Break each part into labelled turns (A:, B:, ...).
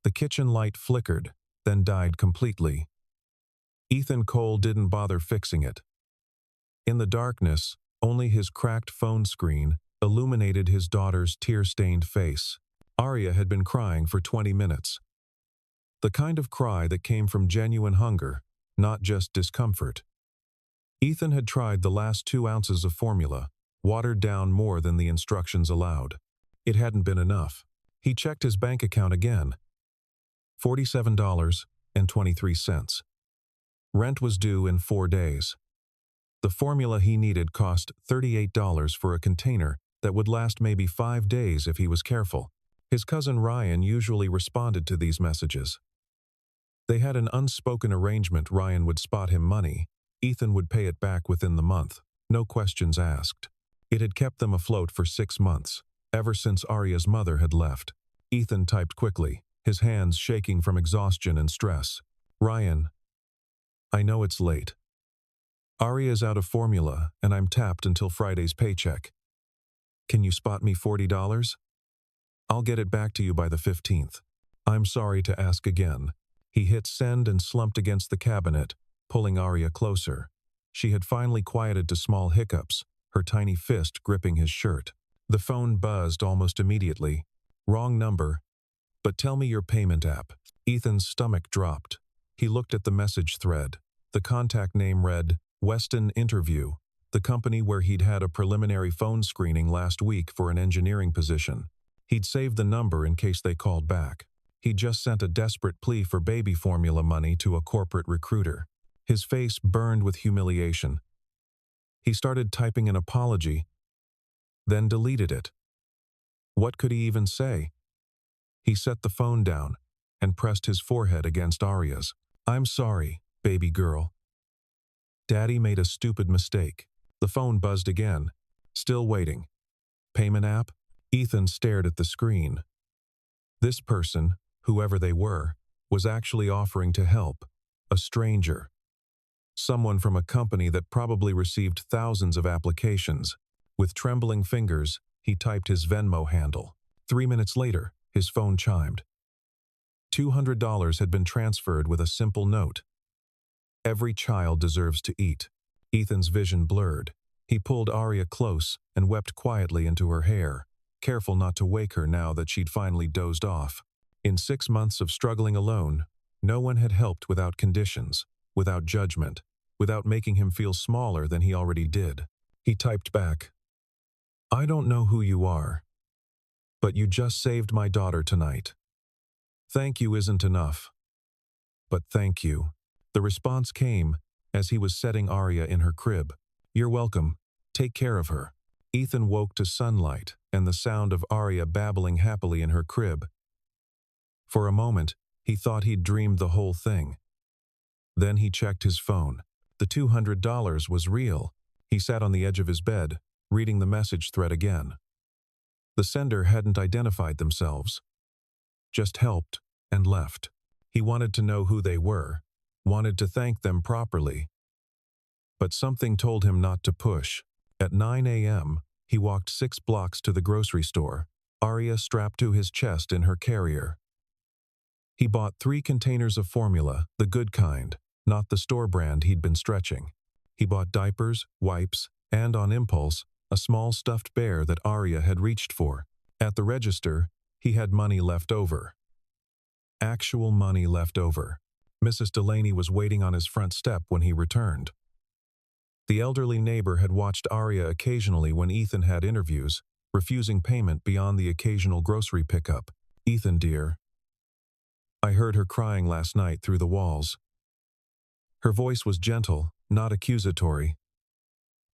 A: The kitchen light flickered, then died completely. Ethan Cole didn't bother fixing it. In the darkness, only his cracked phone screen illuminated his daughter's tear-stained face. Arya had been crying for 20 minutes. The kind of cry that came from genuine hunger, not just discomfort. Ethan had tried the last 2 ounces of formula, watered down more than the instructions allowed. It hadn't been enough. He checked his bank account again. $47.23. Rent was due in 4 days. The formula he needed cost $38 for a container that would last maybe 5 days if he was careful. His cousin Ryan usually responded to these messages. They had an unspoken arrangement. Ryan would spot him money. Ethan would pay it back within the month, no questions asked. It had kept them afloat for 6 months, ever since Arya's mother had left. Ethan typed quickly, his hands shaking from exhaustion and stress. Ryan, I know it's late. Arya's out of formula, and I'm tapped until Friday's paycheck. Can you spot me $40? I'll get it back to you by the 15th. I'm sorry to ask again. He hit send and slumped against the cabinet, pulling Arya closer. She had finally quieted to small hiccups, her tiny fist gripping his shirt. The phone buzzed almost immediately. Wrong number. But tell me your payment app. Ethan's stomach dropped. He looked at the message thread. The contact name read, Weston Interview, the company where he'd had a preliminary phone screening last week for an engineering position. He'd saved the number in case they called back. He'd just sent a desperate plea for baby formula money to a corporate recruiter. His face burned with humiliation. He started typing an apology, then deleted it. What could he even say? He set the phone down and pressed his forehead against Arya's. I'm sorry, baby girl. Daddy made a stupid mistake. The phone buzzed again. Still waiting. Payment app? Ethan stared at the screen. This person, whoever they were, was actually offering to help. A stranger. Someone from a company that probably received thousands of applications. With trembling fingers, he typed his Venmo handle. 3 minutes later, his phone chimed. $200 had been transferred with a simple note. Every child deserves to eat. Ethan's vision blurred. He pulled Arya close and wept quietly into her hair, careful not to wake her now that she'd finally dozed off. In 6 months of struggling alone, no one had helped without conditions, without judgment, without making him feel smaller than he already did. He typed back, I don't know who you are, but you just saved my daughter tonight. Thank you isn't enough, but thank you. The response came as he was setting Arya in her crib. You're welcome. Take care of her. Ethan woke to sunlight and the sound of Arya babbling happily in her crib. For a moment, he thought he'd dreamed the whole thing. Then he checked his phone. The $200 was real. He sat on the edge of his bed, reading the message thread again. The sender hadn't identified themselves. Just helped and left. He wanted to know who they were, wanted to thank them properly. But something told him not to push. At 9 a.m., he walked 6 blocks to the grocery store, Arya strapped to his chest in her carrier. He bought 3 containers of formula, the good kind, not the store brand he'd been stretching. He bought diapers, wipes, and on impulse, a small stuffed bear that Arya had reached for. At the register, he had money left over. Actual money left over. Mrs. Delaney was waiting on his front step when he returned. The elderly neighbor had watched Arya occasionally when Ethan had interviews, refusing payment beyond the occasional grocery pickup. Ethan, dear. I heard her crying last night through the walls. Her voice was gentle, not accusatory.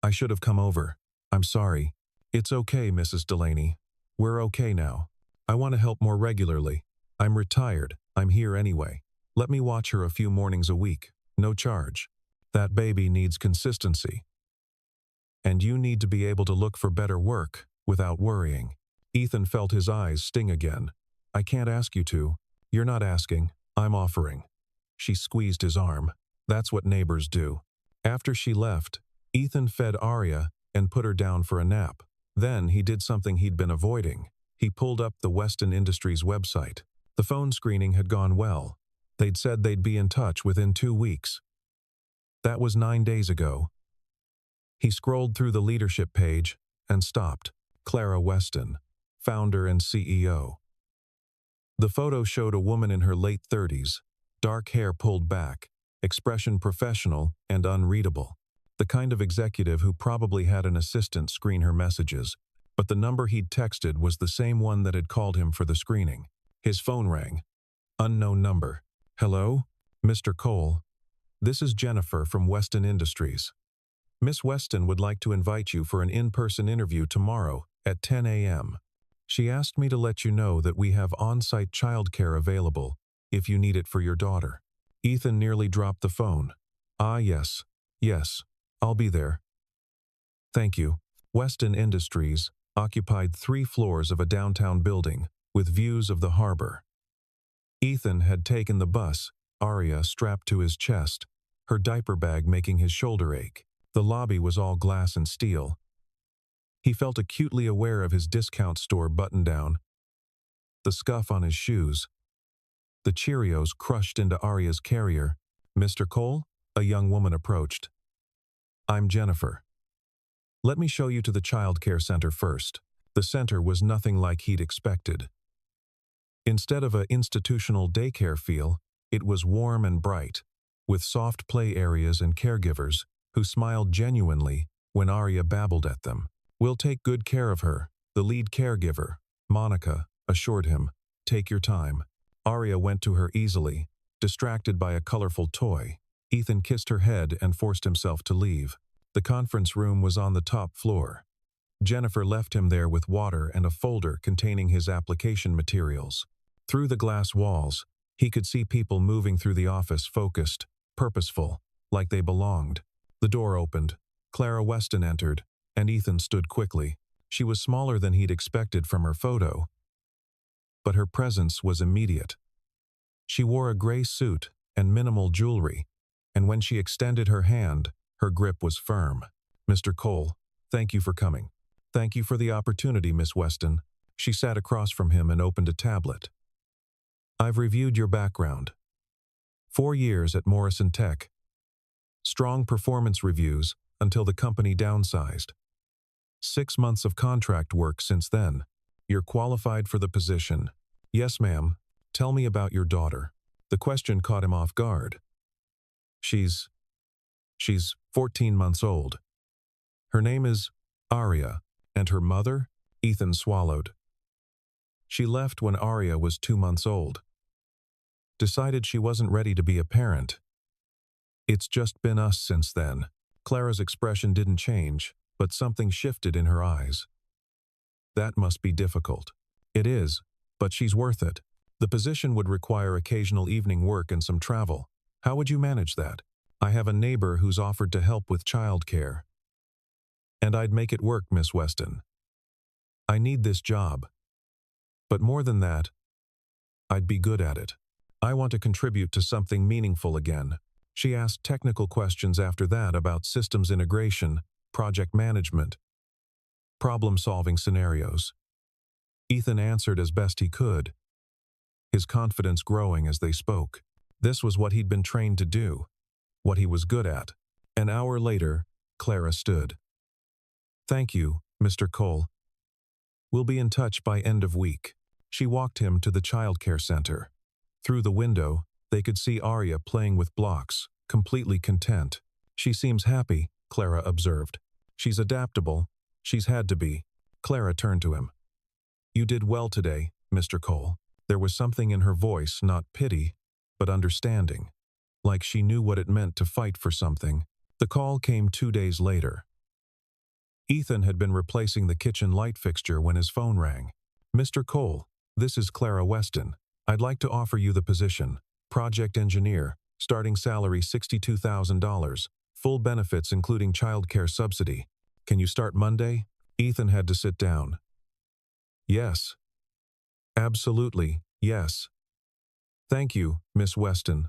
A: I should have come over. I'm sorry. It's okay, Mrs. Delaney. We're okay now. I want to help more regularly. I'm retired. I'm here anyway. Let me watch her a few mornings a week. No charge. That baby needs consistency. And you need to be able to look for better work without worrying. Ethan felt his eyes sting again. I can't ask you to. You're not asking. I'm offering. She squeezed his arm. That's what neighbors do. After she left, Ethan fed Arya and put her down for a nap. Then he did something he'd been avoiding. He pulled up the Weston Industries website. The phone screening had gone well. They'd said they'd be in touch within 2 weeks. That was 9 days ago. He scrolled through the leadership page and stopped. Clara Weston, founder and CEO. The photo showed a woman in her late 30s, dark hair pulled back, expression professional and unreadable. The kind of executive who probably had an assistant screen her messages, but the number he'd texted was the same one that had called him for the screening. His phone rang. Unknown number. Hello? Mr. Cole. This is Jennifer from Weston Industries. Miss Weston would like to invite you for an in-person interview tomorrow at 10 a.m. She asked me to let you know that we have on-site childcare available if you need it for your daughter. Ethan nearly dropped the phone. Yes, I'll be there. Thank you. Weston Industries occupied 3 floors of a downtown building with views of the harbor. Ethan had taken the bus, Aria strapped to his chest, her diaper bag making his shoulder ache. The lobby was all glass and steel. He felt acutely aware of his discount store button-down, the scuff on his shoes, the Cheerios crushed into Aria's carrier. Mr. Cole? A young woman approached. I'm Jennifer. Let me show you to the child care center first. The center was nothing like he'd expected. Instead of an institutional daycare feel, it was warm and bright, with soft play areas and caregivers who smiled genuinely when Aria babbled at them. We'll take good care of her, the lead caregiver, Monica, assured him. Take your time. Aria went to her easily, distracted by a colorful toy. Ethan kissed her head and forced himself to leave. The conference room was on the top floor. Jennifer left him there with water and a folder containing his application materials. Through the glass walls, he could see people moving through the office, focused, purposeful, like they belonged. The door opened. Clara Weston entered, and Ethan stood quickly. She was smaller than he'd expected from her photo, but her presence was immediate. She wore a gray suit and minimal jewelry, and when she extended her hand, her grip was firm. Mr. Cole, thank you for coming. Thank you for the opportunity, Miss Weston. She sat across from him and opened a tablet. I've reviewed your background. 4 years at Morrison Tech. Strong performance reviews until the company downsized. 6 months of contract work since then. You're qualified for the position. Yes, ma'am. Tell me about your daughter. The question caught him off guard. She's 14 months old. Her name is Aria, and her mother? Ethan swallowed. She left when Aria was 2 months old. Decided she wasn't ready to be a parent. It's just been us since then. Clara's expression didn't change, but something shifted in her eyes. That must be difficult. It is, but she's worth it. The position would require occasional evening work and some travel. How would you manage that? I have a neighbor who's offered to help with childcare. And I'd make it work, Miss Weston. I need this job. But more than that, I'd be good at it. I want to contribute to something meaningful again. She asked technical questions after that about systems integration, project management, problem-solving scenarios. Ethan answered as best he could, his confidence growing as they spoke. This was what he'd been trained to do, what he was good at. An hour later, Clara stood. Thank you, Mr. Cole. We'll be in touch by end of week. She walked him to the childcare center. Through the window, they could see Aria playing with blocks, completely content. She seems happy, Clara observed. She's adaptable. She's had to be. Clara turned to him. You did well today, Mr. Cole. There was something in her voice, not pity, but understanding. Like she knew what it meant to fight for something. The call came 2 days later. Ethan had been replacing the kitchen light fixture when his phone rang. Mr. Cole, this is Clara Weston. I'd like to offer you the position. Project engineer, starting salary $62,000, full benefits including childcare subsidy. Can you start Monday? Ethan had to sit down. Yes. Absolutely, yes. Thank you, Miss Weston.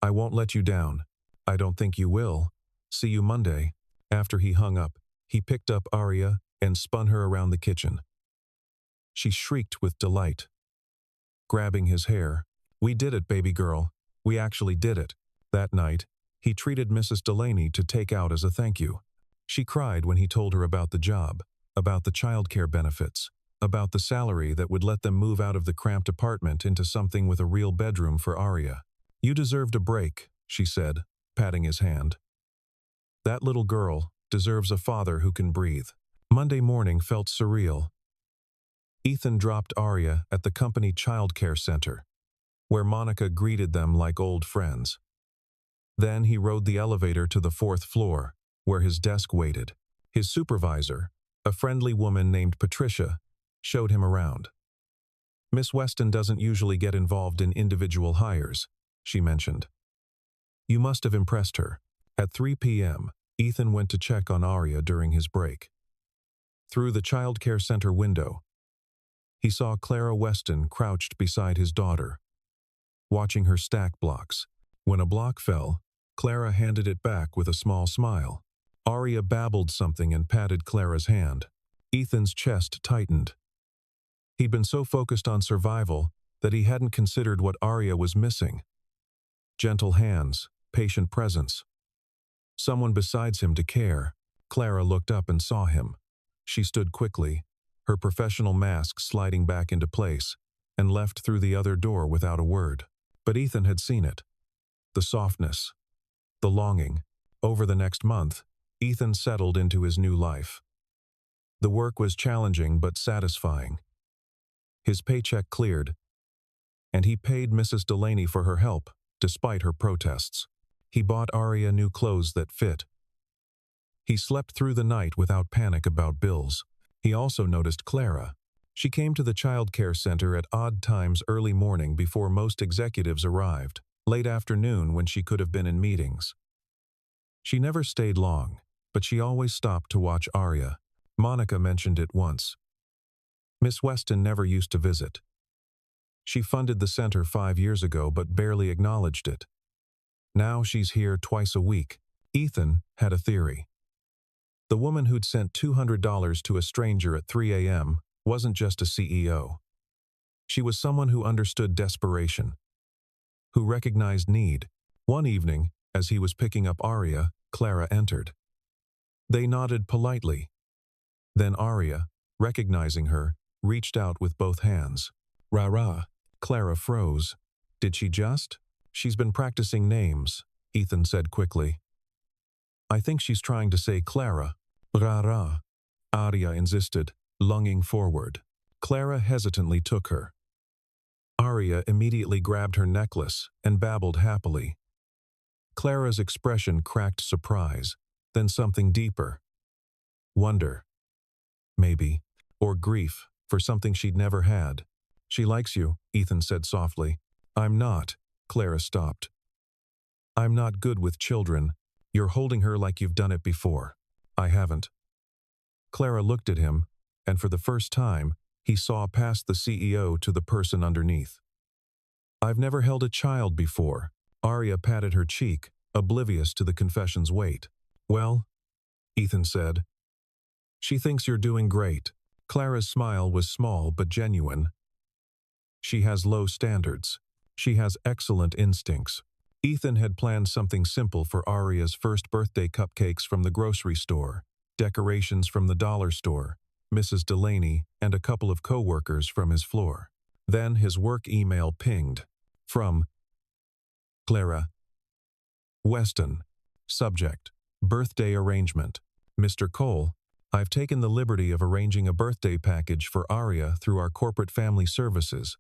A: I won't let you down. I don't think you will. See you Monday. After he hung up, he picked up Aria and spun her around the kitchen. She shrieked with delight. grabbing his hair. "We did it, baby girl. We actually did it." That night, he treated Mrs. Delaney to take out as a thank you. She cried when he told her about the job, about the childcare benefits, about the salary that would let them move out of the cramped apartment into something with a real bedroom for Arya. "You deserved a break," she said, patting his hand. "That little girl deserves a father who can breathe." Monday morning felt surreal. Ethan dropped Arya at the company childcare center, where Monica greeted them like old friends. Then he rode the elevator to the 4th floor, where his desk waited. His supervisor, a friendly woman named Patricia, showed him around. "Miss Weston doesn't usually get involved in individual hires," she mentioned. "You must have impressed her." At 3 p.m., Ethan went to check on Arya during his break. Through the childcare center window, he saw Clara Weston crouched beside his daughter, watching her stack blocks. When a block fell, Clara handed it back with a small smile. Arya babbled something and patted Clara's hand. Ethan's chest tightened. He'd been so focused on survival that he hadn't considered what Arya was missing. Gentle hands, patient presence. Someone besides him to care. Clara looked up and saw him. She stood quickly, her professional mask sliding back into place, and left through the other door without a word. But Ethan had seen it. The softness, the longing. Over the next month, Ethan settled into his new life. The work was challenging but satisfying. His paycheck cleared, and he paid Mrs. Delaney for her help, despite her protests. He bought Arya new clothes that fit. He slept through the night without panic about bills. He also noticed Clara. She came to the childcare center at odd times early morning before most executives arrived, late afternoon when she could have been in meetings. She never stayed long, but she always stopped to watch Arya. Monica mentioned it once. Miss Weston never used to visit. She funded the center 5 years ago but barely acknowledged it. Now she's here twice a week. Ethan had a theory. The woman who'd sent $200 to a stranger at 3 a.m. wasn't just a CEO. She was someone who understood desperation, who recognized need. One evening, as he was picking up Arya, Clara entered. They nodded politely. Then Arya, recognizing her, reached out with both hands. "Rah-rah." Clara froze. "Did she just?" "She's been practicing names," Ethan said quickly. "I think she's trying to say Clara." "Rah-rah," Arya insisted, lunging forward. Clara hesitantly took her. Arya immediately grabbed her necklace and babbled happily. Clara's expression cracked surprise, then something deeper. Wonder. Maybe. Or grief, for something she'd never had. "She likes you," Ethan said softly. "I'm not." Clara stopped. "I'm not good with children. You're holding her like you've done it before." "I haven't." Clara looked at him, and for the first time, he saw past the CEO to the person underneath. "I've never held a child before." Arya patted her cheek, oblivious to the confession's weight. "Well," Ethan said, "she thinks you're doing great." Clara's smile was small but genuine. "She has low standards. She has excellent instincts." Ethan had planned something simple for Arya's first birthday: cupcakes from the grocery store, decorations from the dollar store, Mrs. Delaney, and a couple of co-workers from his floor. Then his work email pinged. From Clara Weston. Subject: Birthday arrangement. "Mr. Cole, I've taken the liberty of arranging a birthday package for Arya through our corporate family services.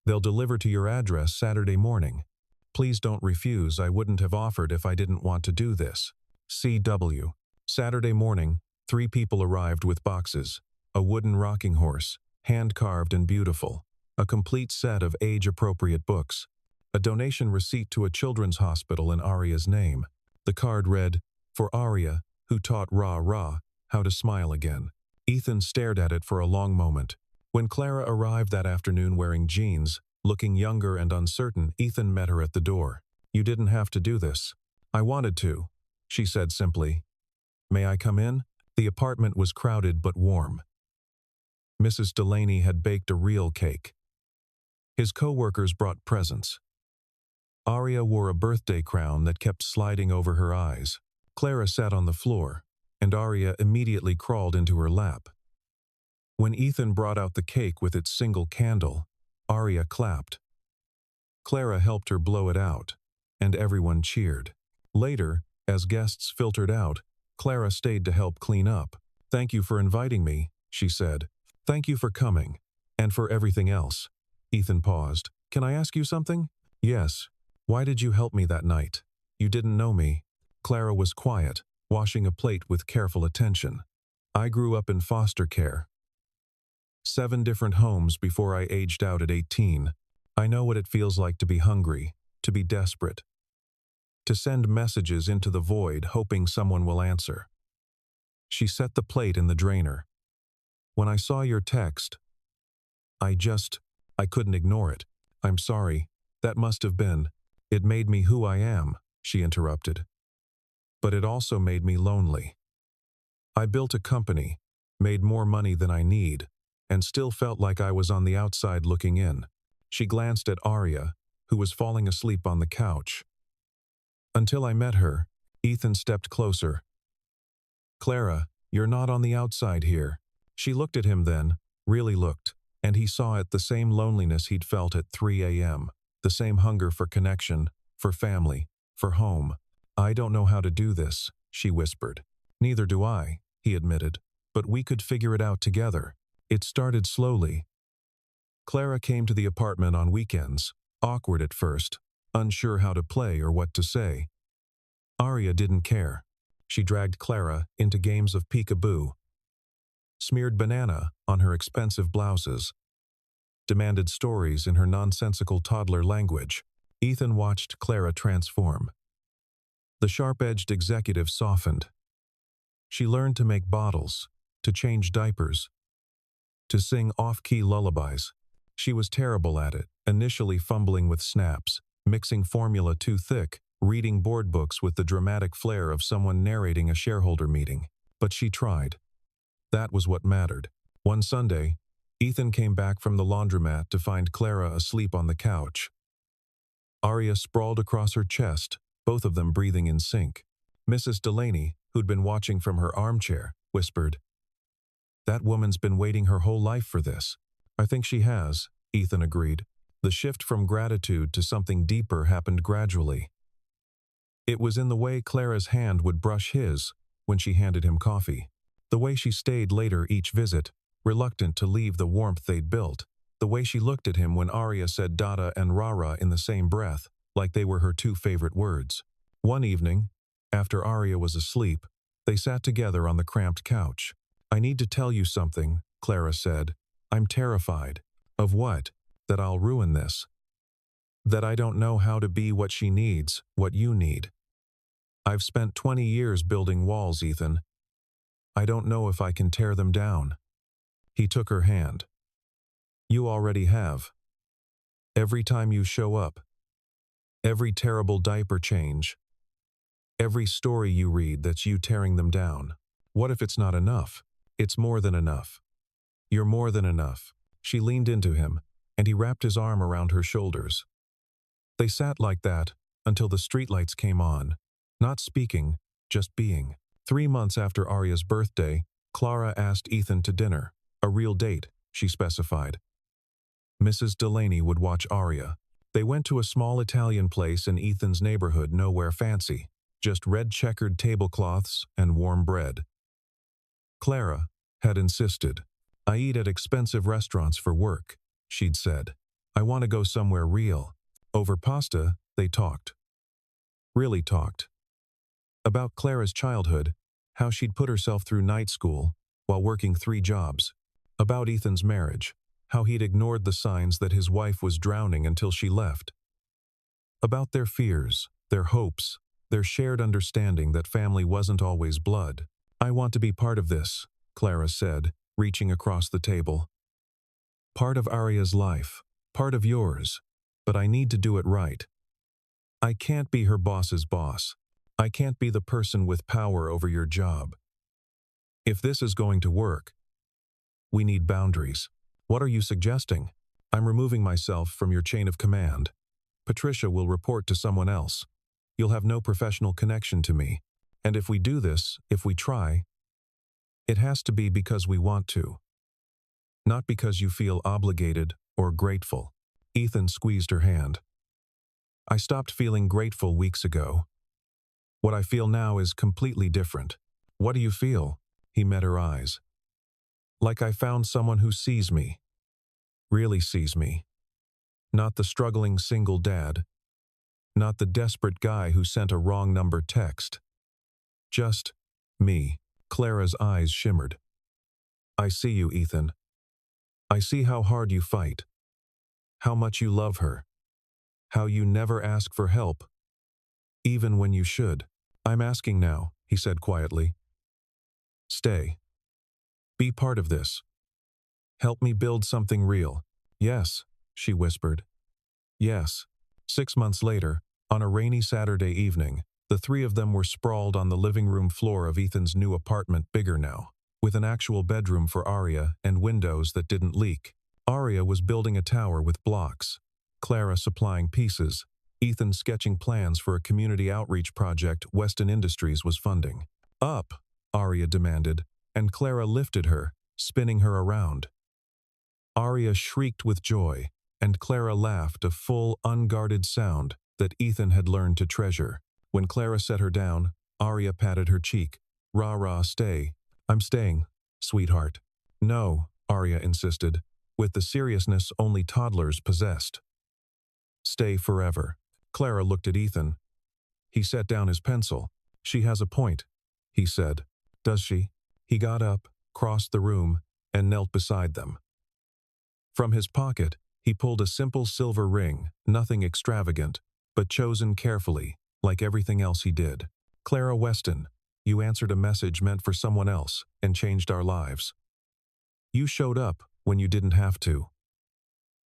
A: They'll deliver to your address Saturday morning. Please don't refuse. I wouldn't have offered if I didn't want to do this. C.W." Saturday morning, 3 people arrived with boxes: a wooden rocking horse, hand-carved and beautiful, a complete set of age-appropriate books, a donation receipt to a children's hospital in Arya's name. The card read, "For Arya, who taught Ra how to smile again." Ethan stared at it for a long moment. When Clara arrived that afternoon wearing jeans, looking younger and uncertain, Ethan met her at the door. "You didn't have to do this." "I wanted to," she said simply. "May I come in?" The apartment was crowded but warm. Mrs. Delaney had baked a real cake. His co-workers brought presents. Arya wore a birthday crown that kept sliding over her eyes. Clara sat on the floor, and Arya immediately crawled into her lap. When Ethan brought out the cake with its single candle, Arya clapped. Clara helped her blow it out, and everyone cheered. Later, as guests filtered out, Clara stayed to help clean up. "Thank you for inviting me," she said. "Thank you for coming, and for everything else." Ethan paused. "Can I ask you something?" "Yes. Why did you help me that night? You didn't know me." Clara was quiet, washing a plate with careful attention. "I grew up in foster care. 7 different homes before I aged out at 18. I know what it feels like to be hungry, to be desperate, to send messages into the void hoping someone will answer." She set the plate in the drainer. "When I saw your text, I couldn't ignore it. I'm sorry. That must have been. It made me who I am," she interrupted. "But it also made me lonely. I built a company, made more money than I need, and still felt like I was on the outside looking in." She glanced at Arya, who was falling asleep on the couch. "Until I met her," Ethan stepped closer. "Clara, you're not on the outside here." She looked at him then, really looked, and he saw it, the same loneliness he'd felt at 3 a.m., the same hunger for connection, for family, for home. "I don't know how to do this," she whispered. "Neither do I," he admitted, "but we could figure it out together." It started slowly. Clara came to the apartment on weekends, awkward at first, unsure how to play or what to say. Arya didn't care. She dragged Clara into games of peekaboo, smeared banana on her expensive blouses, demanded stories in her nonsensical toddler language. Ethan watched Clara transform. The sharp-edged executive softened. She learned to make bottles, to change diapers, to sing off-key lullabies. She was terrible at it, initially fumbling with snaps, mixing formula too thick, reading board books with the dramatic flair of someone narrating a shareholder meeting. But she tried. That was what mattered. One Sunday, Ethan came back from the laundromat to find Clara asleep on the couch. Arya sprawled across her chest, both of them breathing in sync. Mrs. Delaney, who'd been watching from her armchair, whispered, "That woman's been waiting her whole life for this." "I think she has," Ethan agreed. The shift from gratitude to something deeper happened gradually. It was in the way Clara's hand would brush his when she handed him coffee. The way she stayed later each visit, reluctant to leave the warmth they'd built. The way she looked at him when Arya said Dada and Rara in the same breath, like they were her 2 favorite words. One evening, after Arya was asleep, they sat together on the cramped couch. "I need to tell you something," Clara said. "I'm terrified." "Of what?" "That I'll ruin this. That I don't know how to be what she needs, what you need. I've spent 20 years building walls, Ethan. I don't know if I can tear them down." He took her hand. "You already have. Every time you show up. Every terrible diaper change. Every story you read, that's you tearing them down. What if it's not enough? It's more than enough. You're more than enough." She leaned into him, and he wrapped his arm around her shoulders. They sat like that until the streetlights came on, not speaking, just being. 3 months after Arya's birthday, Clara asked Ethan to dinner. A real date, she specified. Mrs. Delaney would watch Arya. They went to a small Italian place in Ethan's neighborhood, nowhere fancy, just red checkered tablecloths and warm bread. Clara had insisted. "I eat at expensive restaurants for work," she'd said. "I want to go somewhere real." Over pasta, they talked. Really talked. About Clara's childhood, how she'd put herself through night school while working 3 jobs. About Ethan's marriage, how he'd ignored the signs that his wife was drowning until she left. About their fears, their hopes, their shared understanding that family wasn't always blood. "I want to be part of this," Clara said, reaching across the table. "Part of Arya's life, part of yours, but I need to do it right. I can't be her boss's boss. I can't be the person with power over your job. If this is going to work, we need boundaries." "What are you suggesting?" I'm removing myself from your chain of command. Patricia will report to someone else. You'll have no professional connection to me. And if we do this, if we try, it has to be because we want to. Not because you feel obligated or grateful. Ethan squeezed her hand. I stopped feeling grateful weeks ago. What I feel now is completely different. What do you feel? He met her eyes. Like I found someone who sees me. Really sees me. Not the struggling single dad. Not the desperate guy who sent a wrong number text. Just me. Clara's eyes shimmered. I see you, Ethan. I see how hard you fight. How much you love her. How you never ask for help. Even when you should. I'm asking now, he said quietly. Stay. Be part of this. Help me build something real. Yes, she whispered. Yes. 6 months later, on a rainy Saturday evening, the three of them were sprawled on the living room floor of Ethan's new apartment, bigger now, with an actual bedroom for Arya and windows that didn't leak. Arya was building a tower with blocks, Clara supplying pieces, Ethan sketching plans for a community outreach project Weston Industries was funding. Up, Arya demanded, and Clara lifted her, spinning her around. Arya shrieked with joy, and Clara laughed, a full, unguarded sound that Ethan had learned to treasure. When Clara set her down, Arya patted her cheek. Rah, stay. I'm staying, sweetheart. No, Arya insisted, with the seriousness only toddlers possessed. Stay forever. Clara looked at Ethan. He set down his pencil. She has a point, he said. Does she? He got up, crossed the room, and knelt beside them. From his pocket, he pulled a simple silver ring, nothing extravagant, but chosen carefully, like everything else he did. Clara Weston, you answered a message meant for someone else and changed our lives. You showed up when you didn't have to.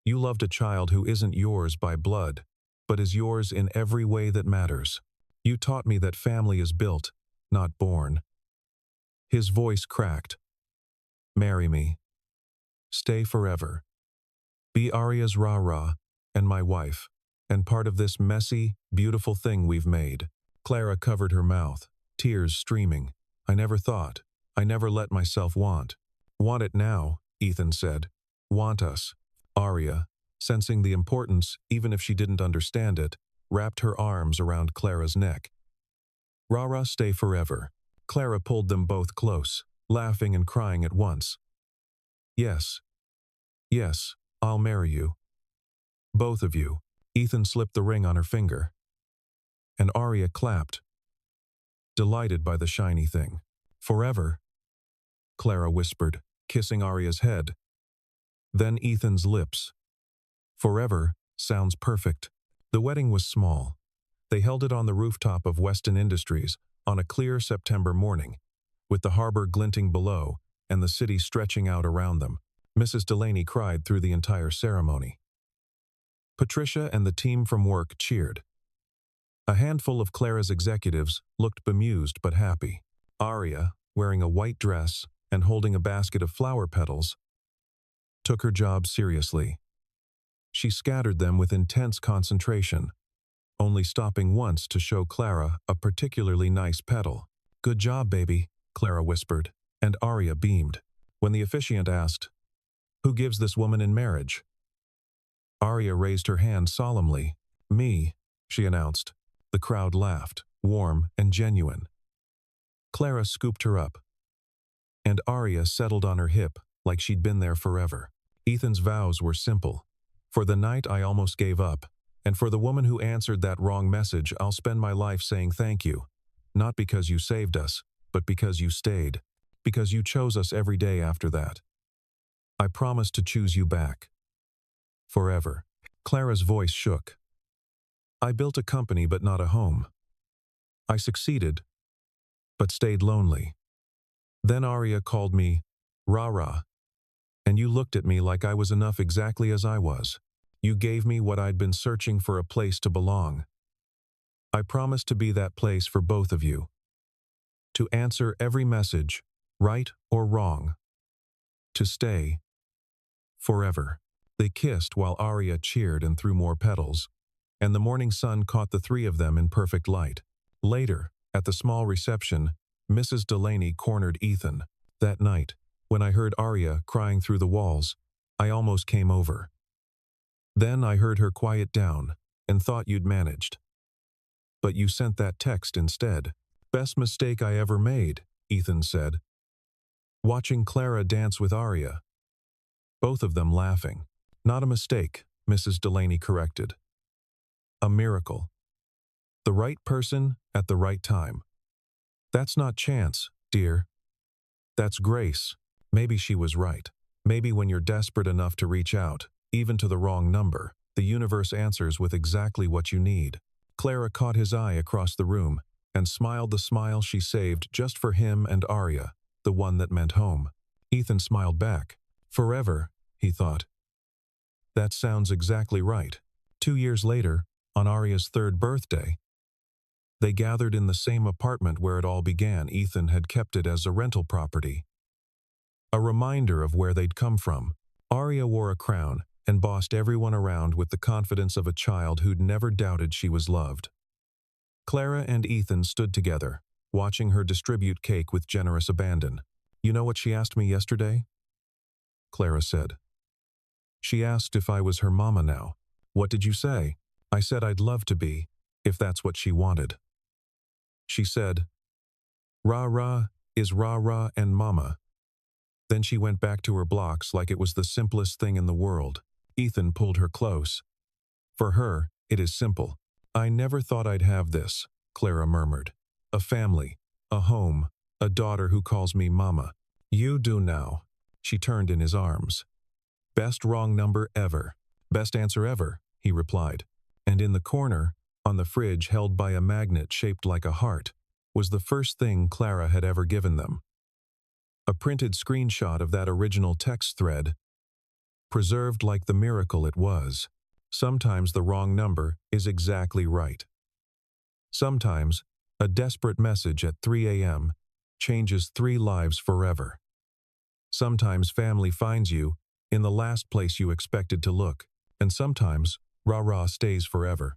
A: You loved a child who isn't yours by blood, but is yours in every way that matters. You taught me that family is built, not born. His voice cracked. Marry me. Stay forever. Be Arya's Rah and my wife, and part of this messy, beautiful thing we've made. Clara covered her mouth, tears streaming. I never let myself want. Want it now, Ethan said. Want us. Arya, sensing the importance even if she didn't understand it, wrapped her arms around Clara's neck. Rah, stay forever. Clara pulled them both close, laughing and crying at once. Yes. Yes, I'll marry you. Both of you. Ethan slipped the ring on her finger. And Arya clapped, delighted by the shiny thing. Forever, Clara whispered, kissing Arya's head. Then Ethan's lips. Forever sounds perfect. The wedding was small. They held it on the rooftop of Weston Industries on a clear September morning, with the harbor glinting below and the city stretching out around them. Mrs. Delaney cried through the entire ceremony. Patricia and the team from work cheered. A handful of Clara's executives looked bemused but happy. Arya, wearing a white dress and holding a basket of flower petals, took her job seriously. She scattered them with intense concentration, only stopping once to show Clara a particularly nice petal. Good job, baby, Clara whispered, and Arya beamed. When the officiant asked, Who gives this woman in marriage? Arya raised her hand solemnly. Me, she announced. The crowd laughed, warm and genuine. Clara scooped her up, and Arya settled on her hip like she'd been there forever. Ethan's vows were simple. For the night I almost gave up, and for the woman who answered that wrong message, I'll spend my life saying thank you. Not because you saved us, but because you stayed. Because you chose us every day after that. I promise to choose you back. Forever. Clara's voice shook. I built a company but not a home. I succeeded, but stayed lonely. Then Arya called me Rah, and you looked at me like I was enough exactly as I was. You gave me what I'd been searching for, a place to belong. I promised to be that place for both of you. To answer every message, right or wrong. To stay. Forever. They kissed while Arya cheered and threw more petals, and the morning sun caught the three of them in perfect light. Later, at the small reception, Mrs. Delaney cornered Ethan. That night, when I heard Arya crying through the walls, I almost came over. Then I heard her quiet down and thought you'd managed. But you sent that text instead. Best mistake I ever made, Ethan said, watching Clara dance with Arya. Both of them laughing. Not a mistake, Mrs. Delaney corrected. A miracle. The right person at the right time. That's not chance, dear. That's grace. Maybe she was right. Maybe when you're desperate enough to reach out, even to the wrong number, the universe answers with exactly what you need. Clara caught his eye across the room and smiled the smile she saved just for him and Arya, the one that meant home. Ethan smiled back. Forever, he thought. That sounds exactly right. 2 years later, on Arya's 3rd birthday, they gathered in the same apartment where it all began. Ethan had kept it as a rental property. A reminder of where they'd come from. Arya wore a crown and bossed everyone around with the confidence of a child who'd never doubted she was loved. Clara and Ethan stood together, watching her distribute cake with generous abandon. You know what she asked me yesterday? Clara said. She asked if I was her mama now. What did you say? I said I'd love to be, if that's what she wanted. She said, "Rah-rah is rah-rah and mama." Then she went back to her blocks like it was the simplest thing in the world. Ethan pulled her close. For her, it is simple. I never thought I'd have this, Clara murmured. A family, a home, a daughter who calls me mama. You do now. She turned in his arms. Best wrong number ever. Best answer ever, he replied. And in the corner, on the fridge held by a magnet shaped like a heart, was the first thing Clara had ever given them. A printed screenshot of that original text thread, preserved like the miracle it was. Sometimes the wrong number is exactly right. Sometimes, a desperate message at 3 a.m. changes 3 lives forever. Sometimes family finds you in the last place you expected to look, and sometimes rah-rah stays forever.